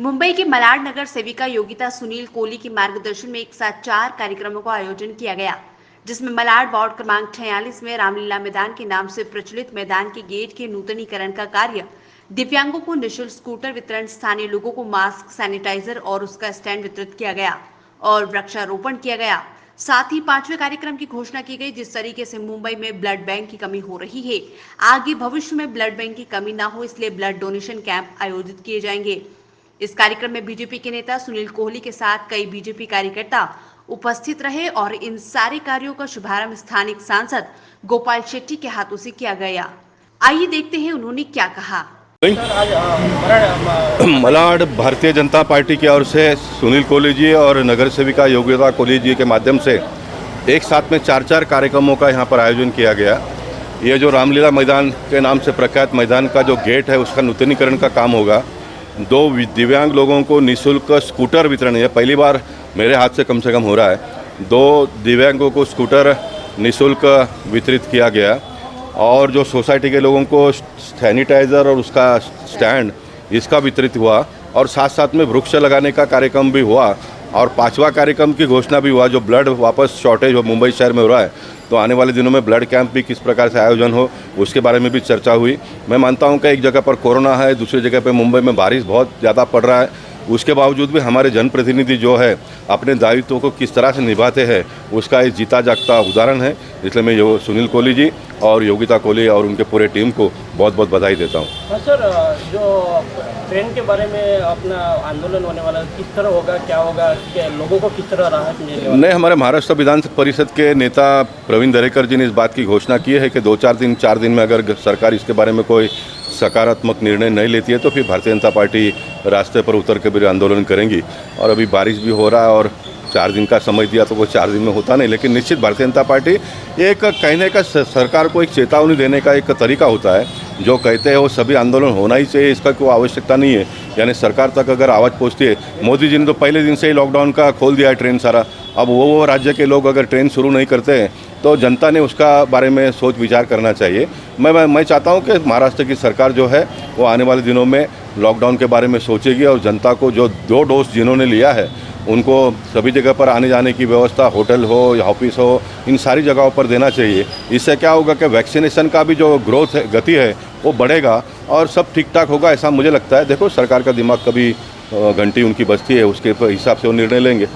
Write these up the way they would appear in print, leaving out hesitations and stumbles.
मुंबई के मलाड नगर सेविका योगिता सुनील कोहली के मार्गदर्शन में एक साथ 4 कार्यक्रमों का आयोजन किया गया, जिसमें मलाड वार्ड क्रमांक 46 में रामलीला मैदान के नाम से प्रचलित मैदान के गेट के नूतनीकरण का कार्य, दिव्यांगों को निःशुल्क स्कूटर वितरण, स्थानीय लोगों को मास्क, सैनिटाइजर और उसका स्टैंड वितरित किया गया और वृक्षारोपण किया गया। साथ ही 5वें कार्यक्रम की घोषणा की गई। जिस तरीके से मुंबई में ब्लड बैंक की कमी हो रही है, आगे भविष्य में ब्लड बैंक की कमी ना हो, इसलिए ब्लड डोनेशन कैंप आयोजित किए जाएंगे। इस कार्यक्रम में बीजेपी के नेता सुनील कोहली के साथ कई बीजेपी कार्यकर्ता उपस्थित रहे और इन सारे कार्यों का शुभारंभ स्थानिक सांसद गोपाल शेट्टी के हाथों से किया गया। आइए देखते हैं उन्होंने क्या कहा। मलाड भारतीय जनता पार्टी की ओर से सुनील कोहली जी और नगर सेविका योगिता कोहली जी के माध्यम से एक साथ में 4 कार्यक्रमों का यहाँ पर आयोजन किया गया। ये जो रामलीला मैदान के नाम से प्रख्यात मैदान का जो गेट है, उसका नूतनीकरण का काम होगा। 2 दिव्यांग लोगों को निःशुल्क स्कूटर वितरण, ये पहली बार मेरे हाथ से कम हो रहा है। 2 दिव्यांगों को स्कूटर निःशुल्क वितरित किया गया और जो सोसाइटी के लोगों को सैनिटाइज़र और उसका स्टैंड, इसका वितरित हुआ और साथ साथ में वृक्ष लगाने का कार्यक्रम भी हुआ और 5वां कार्यक्रम की घोषणा भी हुआ। जो ब्लड वापस शॉर्टेज हो मुंबई शहर में हो रहा है, तो आने वाले दिनों में ब्लड कैंप भी किस प्रकार से आयोजन हो, उसके बारे में भी चर्चा हुई। मैं मानता हूं कि एक जगह पर कोरोना है, दूसरी जगह पर मुंबई में बारिश बहुत ज़्यादा पड़ रहा है, उसके बावजूद भी हमारे जनप्रतिनिधि जो है अपने दायित्वों को किस तरह से निभाते हैं, उसका एक जीता जागता उदाहरण है। इसलिए मैं सुनील कोहली जी और योगिता कोहली और उनके पूरे टीम को बहुत बहुत बधाई देता हूँ। हाँ सर, जो ट्रेन के बारे में अपना आंदोलन होने वाला किस तरह होगा, क्या होगा, लोगों को किस तरह राहत मिलेगी? नहीं, हमारे महाराष्ट्र विधान परिषद के नेता प्रवीण दरेकर जी ने इस बात की घोषणा की है कि 4 दिन में अगर सरकार इसके बारे में कोई सकारात्मक निर्णय नहीं लेती है तो फिर भारतीय जनता पार्टी रास्ते पर उतर के भी आंदोलन करेंगी। और अभी बारिश भी हो रहा है और 4 दिन का समय दिया तो वो 4 दिन में होता नहीं, लेकिन निश्चित भारतीय जनता पार्टी एक कहने का, सरकार को एक चेतावनी देने का एक तरीका होता है। जो कहते हैं वो सभी आंदोलन होना ही चाहिए, इसका कोई आवश्यकता नहीं है। यानी सरकार तक अगर आवाज़ पहुँचती है, मोदी जी ने तो पहले दिन से ही लॉकडाउन का खोल दिया है ट्रेन सारा। अब वो राज्य के लोग अगर ट्रेन शुरू नहीं करते हैं तो जनता ने उसका बारे में सोच विचार करना चाहिए। मैं चाहता हूं कि महाराष्ट्र की सरकार जो है वो आने वाले दिनों में लॉकडाउन के बारे में सोचेगी और जनता को जो 2 डोज जिन्होंने लिया है उनको सभी जगह पर आने जाने की व्यवस्था, होटल हो या ऑफिस हो, इन सारी जगहों पर देना चाहिए। इससे क्या होगा कि वैक्सीनेशन का भी जो ग्रोथ है, गति है, वो बढ़ेगा और सब ठीक ठाक होगा, ऐसा मुझे लगता है। देखो, सरकार का दिमाग कभी घंटी उनकी बजती है, उसके हिसाब से वो निर्णय लेंगे।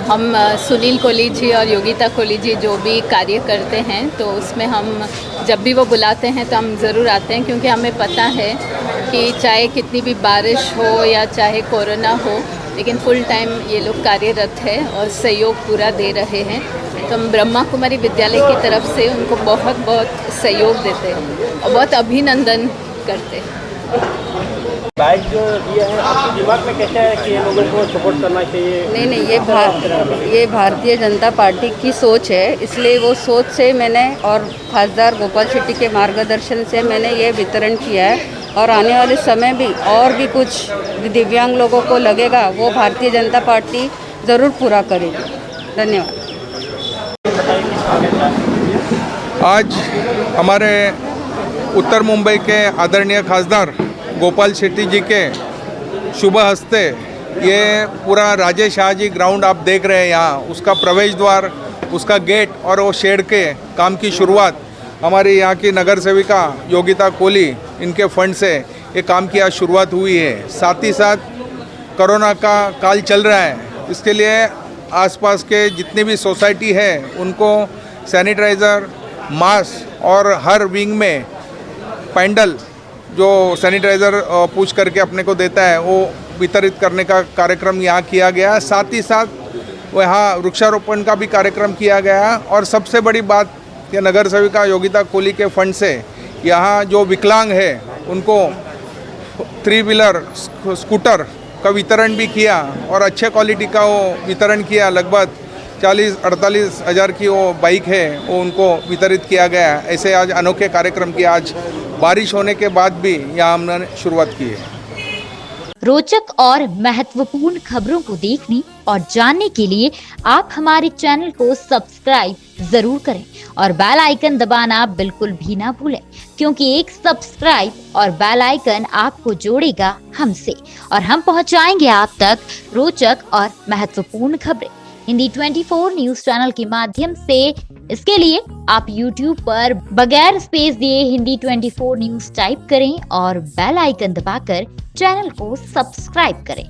हम सुनील कोहली जी और योगिता कोहली जी जो भी कार्य करते हैं, तो उसमें हम जब भी वो बुलाते हैं तो हम ज़रूर आते हैं, क्योंकि हमें पता है कि चाहे कितनी भी बारिश हो या चाहे कोरोना हो, लेकिन फुल टाइम ये लोग कार्यरत है और सहयोग पूरा दे रहे हैं। तो हम ब्रह्मा कुमारी विद्यालय की तरफ से उनको बहुत बहुत सहयोग देते हैं और बहुत अभिनंदन करते हैं। बाइक जो दिया है, आपके दिमाग में कैसा है कि ये लोगों को सपोर्ट करना चाहिए? नहीं, ये भारतीय जनता पार्टी की सोच है, इसलिए वो सोच से मैंने और खासदार गोपाल शेट्टी के मार्गदर्शन से मैंने ये वितरण किया है। और आने वाले समय भी और भी कुछ दिव्यांग लोगों को लगेगा, वो भारतीय जनता पार्टी ज़रूर पूरा करेगी। धन्यवाद। आज हमारे उत्तर मुंबई के आदरणीय खासदार गोपाल शेट्टी जी के शुभ हस्ते ये पूरा राजेश शाह जी ग्राउंड आप देख रहे हैं, यहाँ उसका प्रवेश द्वार, उसका गेट और वो शेड के काम की शुरुआत हमारी यहाँ की नगर सेविका योगिता कोहली, इनके फंड से ये काम की आज शुरुआत हुई है। साथ ही साथ कोरोना का काल चल रहा है, इसके लिए आसपास के जितनी भी सोसाइटी है उनको सैनिटाइज़र, मास्क और हर विंग में पैंडल जो सैनिटाइज़र पूछ करके अपने को देता है वो वितरित करने का कार्यक्रम यहाँ किया गया। साथ ही साथ यहाँ वृक्षारोपण का भी कार्यक्रम किया गया। और सबसे बड़ी बात कि नगर सेविका योगिता कोहली के फंड से यहाँ जो विकलांग है उनको 3 व्हीलर स्कूटर का वितरण भी किया और अच्छे क्वालिटी का वो वितरण किया। लगभग 40-48 हज़ार की वो बाइक है, वो उनको वितरित किया गया। ऐसे आज अनोखे कार्यक्रम की आज बारिश होने के बाद भी यहाँ हमने शुरुआत की है। रोचक और महत्वपूर्ण खबरों को देखने और जानने के लिए आप हमारे चैनल को सब्सक्राइब, जरूर करें और बेल आइकन दबाना बिल्कुल भी ना भूलें, क्योंकि एक सब्सक्राइब और बेल आइकन आपको जोड़ेगा हमसे और हम पहुंचाएंगे आप तक रोचक और महत्वपूर्ण खबरें हिंदी 24 न्यूज चैनल के माध्यम से। इसके लिए आप YouTube पर बगैर स्पेस दिए हिंदी 24 न्यूज टाइप करें और बेल आइकन दबाकर चैनल को सब्सक्राइब करें।